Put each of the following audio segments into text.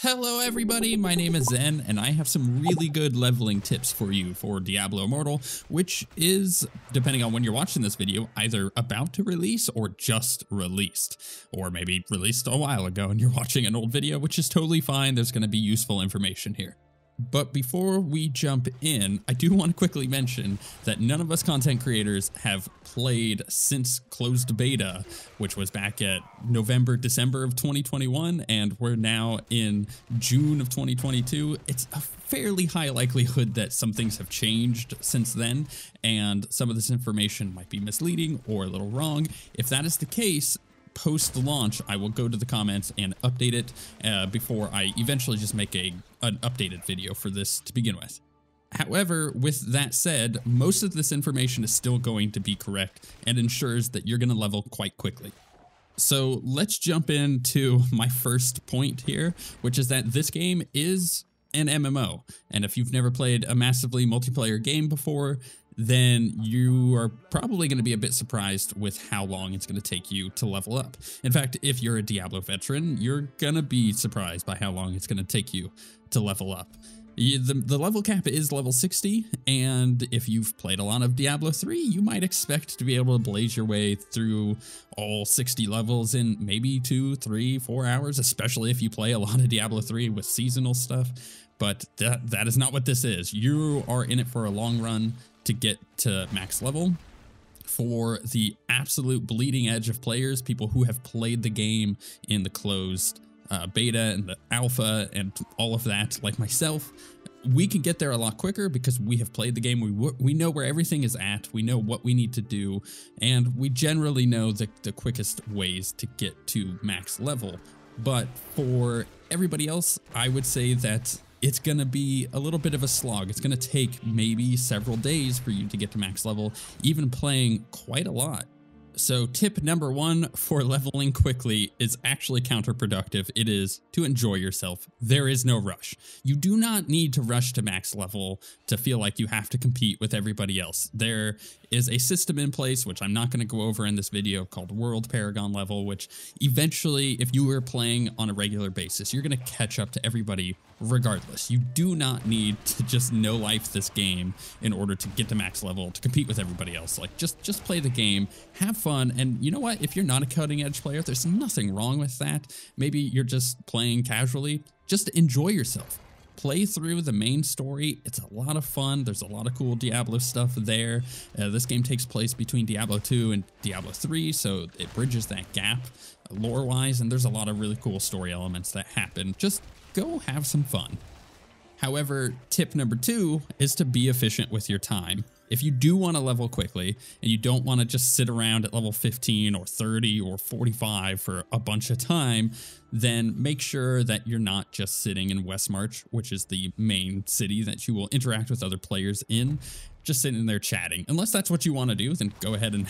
Hello everybody, my name is Zen, and I have some really good leveling tips for you for Diablo Immortal, which is, depending on when you're watching this video, either about to release or just released. Or maybe released a while ago and you're watching an old video, which is totally fine. There's going to be useful information here. But before we jump in, I do want to quickly mention that none of us content creators have played since closed beta, which was back at November, December of 2021, and we're now in June of 2022. It's a fairly high likelihood that some things have changed since then, and some of this information might be misleading or a little wrong. If that is the case, post-launch, I will go to the comments and update it before I eventually just make an updated video for this to begin with. However, with that said, most of this information is still going to be correct and ensures that you're going to level quite quickly. So let's jump into my first point here, which is that this game is an MMO. And if you've never played a massively multiplayer game before, then you are probably going to be a bit surprised with how long it's going to take you to level up. In fact, if you're a Diablo veteran, you're going to be surprised by how long it's going to take you to level up. The level cap is level 60, and if you've played a lot of Diablo 3, you might expect to be able to blaze your way through all 60 levels in maybe 2, 3, 4 hours, especially if you play a lot of Diablo 3 with seasonal stuff. But that is not what this is. You are in it for a long run to get to max level. For the absolute bleeding edge of players, people who have played the game in the closed beta and the alpha and all of that, like myself, we can get there a lot quicker because we have played the game. We know where everything is at. We know what we need to do, and we generally know the quickest ways to get to max level. But for everybody else, I would say that it's going to be a little bit of a slog. It's going to take maybe several days for you to get to max level, even playing quite a lot. So tip number one for leveling quickly is actually counterproductive. It is to enjoy yourself. There is no rush. You do not need to rush to max level to feel like you have to compete with everybody else. There is a system in place, which I'm not going to go over in this video, called World Paragon level, which eventually, if you were playing on a regular basis, you're going to catch up to everybody regardless. You do not need to just no-life this game in order to get to max level, to compete with everybody else. Like, just play the game, have fun, and you know what? If you're not a cutting-edge player, there's nothing wrong with that. Maybe you're just playing casually. Just enjoy yourself. Play through the main story. It's a lot of fun. There's a lot of cool Diablo stuff there. This game takes place between Diablo 2 and Diablo 3, so it bridges that gap lore-wise, and there's a lot of really cool story elements that happen. Just go have some fun. However, tip number two is to be efficient with your time. If you do want to level quickly and you don't want to just sit around at level 15 or 30 or 45 for a bunch of time, then make sure that you're not just sitting in Westmarch, which is the main city that you will interact with other players in, just sitting there chatting. Unless that's what you want to do, then go ahead and,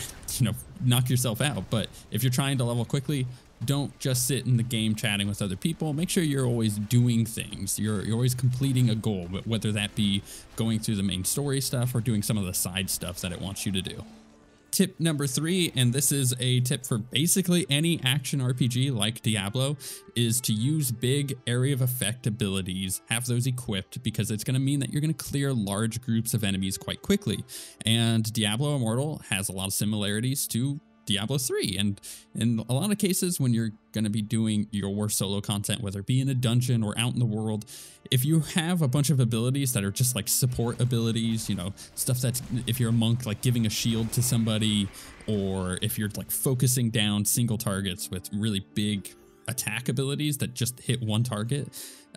knock yourself out. But if you're trying to level quickly, don't just sit in the game chatting with other people. Make sure you're always doing things. You're always completing a goal, whether that be going through the main story stuff or doing some of the side stuff that it wants you to do. Tip number three, and this is a tip for basically any action RPG like Diablo, is to use big area of effect abilities, have those equipped, because it's going to mean that you're going to clear large groups of enemies quite quickly. And Diablo Immortal has a lot of similarities to Diablo 3, and in a lot of cases when you're going to be doing your solo content, whether it be in a dungeon or out in the world, if you have a bunch of abilities that are just like support abilities, stuff that's, if you're a monk, like giving a shield to somebody, or if you're like focusing down single targets with really big attack abilities that just hit one target,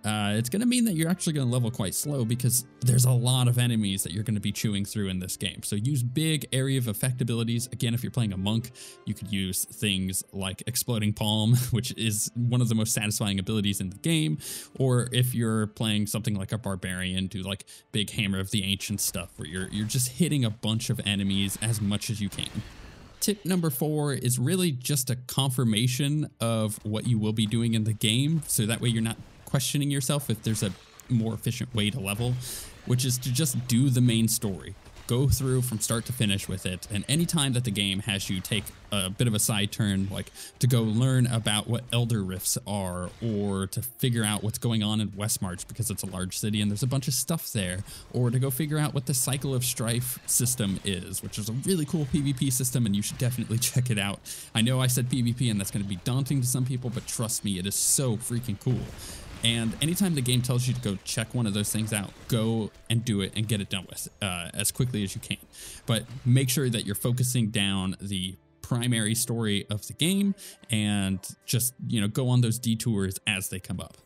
it's going to mean that you're actually going to level quite slow because there's a lot of enemies that you're going to be chewing through in this game. So use big area of effect abilities. Again, if you're playing a monk, you could use things like Exploding Palm, which is one of the most satisfying abilities in the game. Or if you're playing something like a barbarian, do like big Hammer of the Ancient stuff where you're just hitting a bunch of enemies as much as you can. Tip number four is really just a confirmation of what you will be doing in the game, so that way you're not questioning yourself if there's a more efficient way to level, which is to just do the main story. go through from start to finish with it. And anytime that the game has you take a bit of a side turn, like to go learn about what Elder Rifts are, or to figure out what's going on in Westmarch because it's a large city and there's a bunch of stuff there, or to go figure out what the Cycle of Strife system is, which is a really cool PvP system, and you should definitely check it out. I know I said PvP and that's going to be daunting to some people, but trust me, it is so freaking cool. And anytime the game tells you to go check one of those things out, go and do it and get it done with as quickly as you can. But make sure that you're focusing down the primary story of the game and just, you know, go on those detours as they come up.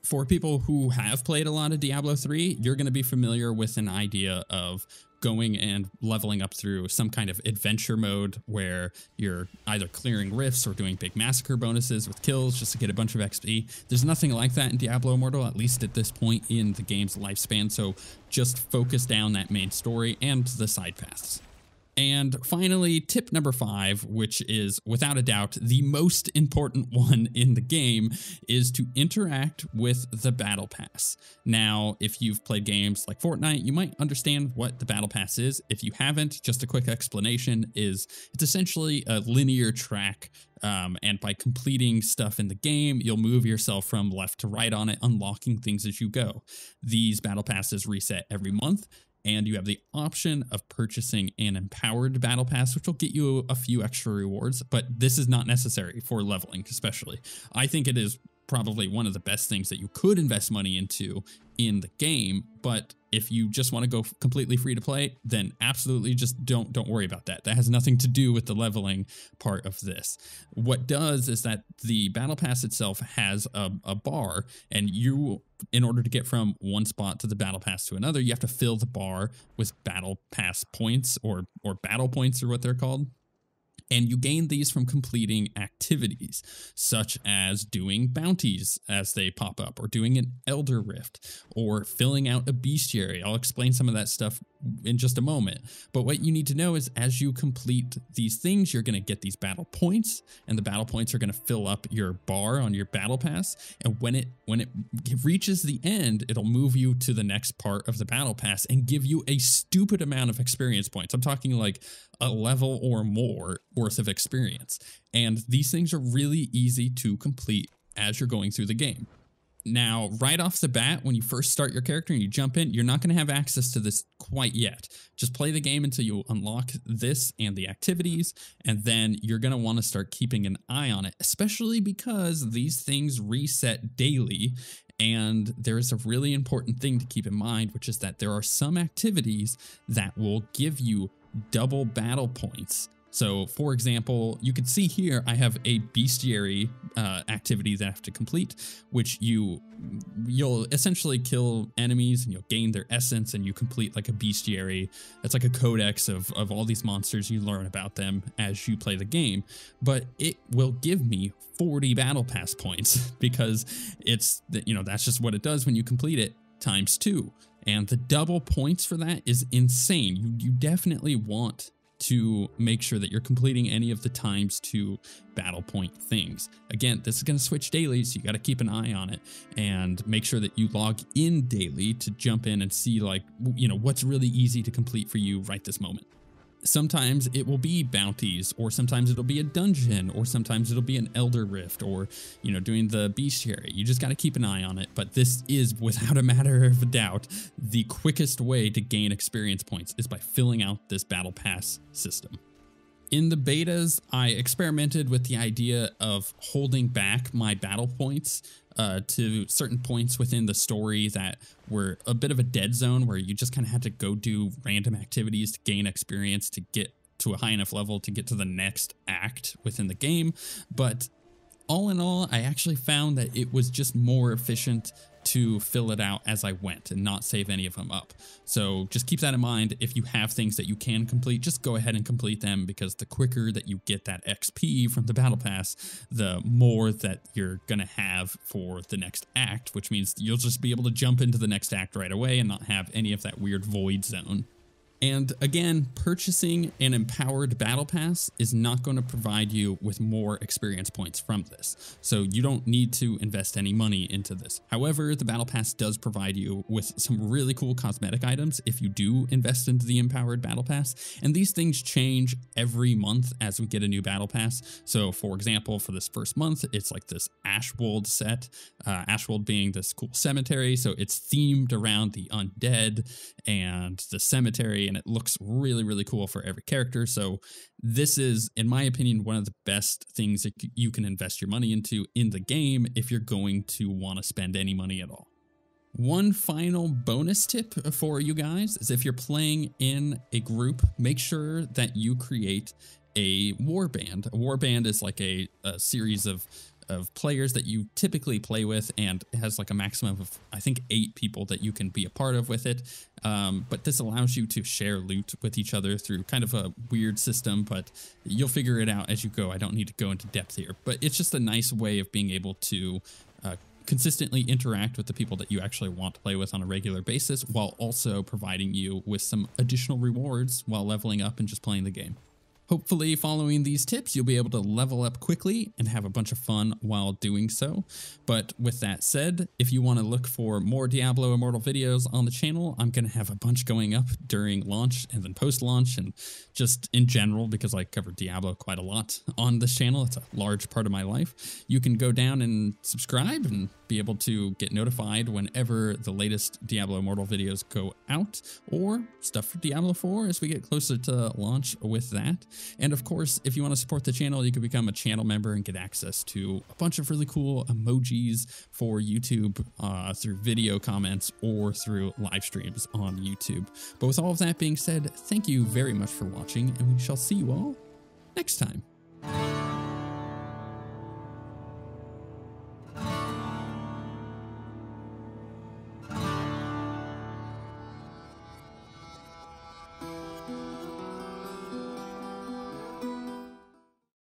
For people who have played a lot of Diablo 3, you're going to be familiar with an idea of going and leveling up through some kind of adventure mode where you're either clearing rifts or doing big massacre bonuses with kills just to get a bunch of XP. There's nothing like that in Diablo Immortal, at least at this point in the game's lifespan, so just focus down that main story and the side paths. And finally, tip number 5, which is without a doubt the most important one in the game, is to interact with the Battle Pass. Now, if you've played games like Fortnite, you might understand what the Battle Pass is. If you haven't, just a quick explanation is it's essentially a linear track. And by completing stuff in the game, you'll move yourself from left to right on it, unlocking things as you go. These Battle Passes reset every month, and you have the option of purchasing an empowered battle pass, which will get you a few extra rewards, but this is not necessary for leveling, especially. I think it is probably one of the best things that you could invest money into in the game, but if you just want to go completely free to play, then absolutely just don't worry about that. That has nothing to do with the leveling part of this. What does is that the battle pass itself has a bar, and you, in order to get from one spot to the battle pass to another, you have to fill the bar with battle pass points, or battle points are what they're called. And you gain these from completing activities, such as doing bounties as they pop up, or doing an Elder Rift, or filling out a bestiary. I'll explain some of that stuff in just a moment. But what you need to know is as you complete these things, you're going to get these battle points, and the battle points are going to fill up your bar on your battle pass. And when it reaches the end, it'll move you to the next part of the battle pass and give you a stupid amount of experience points. I'm talking like a level or more worth of experience. And these things are really easy to complete as you're going through the game. Now, right off the bat, when you first start your character and you jump in, you're not going to have access to this quite yet. Just play the game until you unlock this and the activities, and then you're going to want to start keeping an eye on it, especially because these things reset daily. And there is a really important thing to keep in mind, which is that there are some activities that will give you double battle points. So, for example, you can see here I have a bestiary activity that I have to complete, which you'll essentially kill enemies and you'll gain their essence, and you complete like a bestiary. It's like a codex of all these monsters. You learn about them as you play the game, but it will give me 40 battle pass points because it's, you know, that's just what it does when you complete it times 2. And the double points for that is insane. You definitely want to make sure that you're completing any of the times 2 battle point things. Again, this is going to switch daily, so you got to keep an eye on it and make sure that you log in daily to jump in and see, like, you know, what's really easy to complete for you right this moment. Sometimes it will be bounties, or sometimes it'll be a dungeon, or sometimes it'll be an Elder Rift, or, you know, doing the bestiary. You just got to keep an eye on it. But this is, without a matter of a doubt, the quickest way to gain experience points is by filling out this battle pass system. In the betas, I experimented with the idea of holding back my battle points to certain points within the story that were a bit of a dead zone, where you just kind of had to go do random activities to gain experience to get to a high enough level to get to the next act within the game. But all in all, I actually found that it was just more efficient to fill it out as I went and not save any of them up. So just keep that in mind. If you have things that you can complete, just go ahead and complete them, because the quicker that you get that XP from the battle pass, the more that you're gonna have for the next act, which means you'll just be able to jump into the next act right away and not have any of that weird void zone. And again, purchasing an empowered battle pass is not going to provide you with more experience points from this. So you don't need to invest any money into this. However, the battle pass does provide you with some really cool cosmetic items if you do invest into the empowered battle pass. And these things change every month as we get a new battle pass. So for example, for this first month, it's like this Ashwold set, Ashwold being this cool cemetery. So it's themed around the undead and the cemetery, and it looks really, really cool for every character. So this is, in my opinion, one of the best things that you can invest your money into in the game if you're going to want to spend any money at all. One final bonus tip for you guys is if you're playing in a group, make sure that you create a warband. A warband is like a series of players that you typically play with, and it has like a maximum of, I think, 8 people that you can be a part of with it. But this allows you to share loot with each other through kind of a weird system, but you'll figure it out as you go. I don't need to go into depth here, but it's just a nice way of being able to consistently interact with the people that you actually want to play with on a regular basis, while also providing you with some additional rewards while leveling up and just playing the game. Hopefully, following these tips, you'll be able to level up quickly and have a bunch of fun while doing so. But with that said, if you want to look for more Diablo Immortal videos on the channel, I'm going to have a bunch going up during launch and then post-launch, and just in general, because I cover Diablo quite a lot on this channel. It's a large part of my life. You can go down and subscribe and be able to get notified whenever the latest Diablo Immortal videos go out, or stuff for Diablo 4 as we get closer to launch with that. And of course, if you want to support the channel, you can become a channel member and get access to a bunch of really cool emojis for YouTube through video comments or through live streams on YouTube. But with all of that being said, thank you very much for watching, and we shall see you all next time.